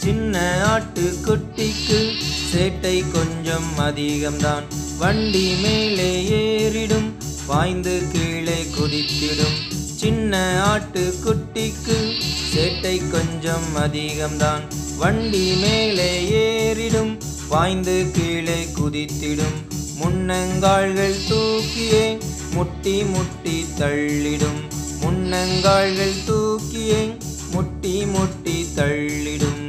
சின்ன ஆட்டுக்குட்டிக்கு சேட்டை கொஞ்சம் அதிகம்தான். வண்டி மேலே ஏறிடும், பாய்ந்து கீழே குதித்திடும். சின்ன ஆட்டுக்குட்டிக்கு சேட்டை கொஞ்சம் அதிகம்தான். வண்டி மேலே ஏறிடும், பாய்ந்து கீழே குதித்திடும். முன்னங்கால்கள் தூக்கியே முட்டி முட்டி தள்ளிடும். முன்னங்கால்கள் தூக்கியே முட்டி முட்டி தள்ளிடும்.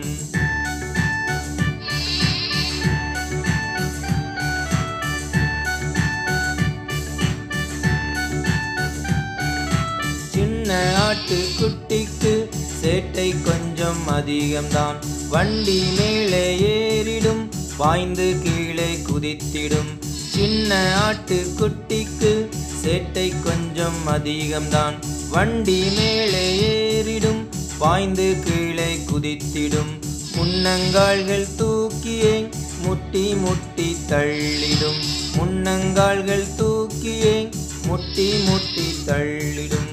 சின்ன ஆட்டுக்குட்டிக்கு சேட்டை கொஞ்சம் அதிகம்தான். வண்டி மேலே ஏறிடும், பாய்ந்து கீழே குதித்திடும். சின்ன ஆட்டுக்குட்டிக்கு சேட்டை கொஞ்சம் அதிகம்தான். வண்டி மேலே ஏறிடும், பாய்ந்து கீழே குதித்திடும். முன்னங்கால்கள் தூக்கியே முட்டி முட்டி தள்ளிடும். முன்னங்கால்கள் தூக்கியே முட்டி முட்டி தள்ளிடும்.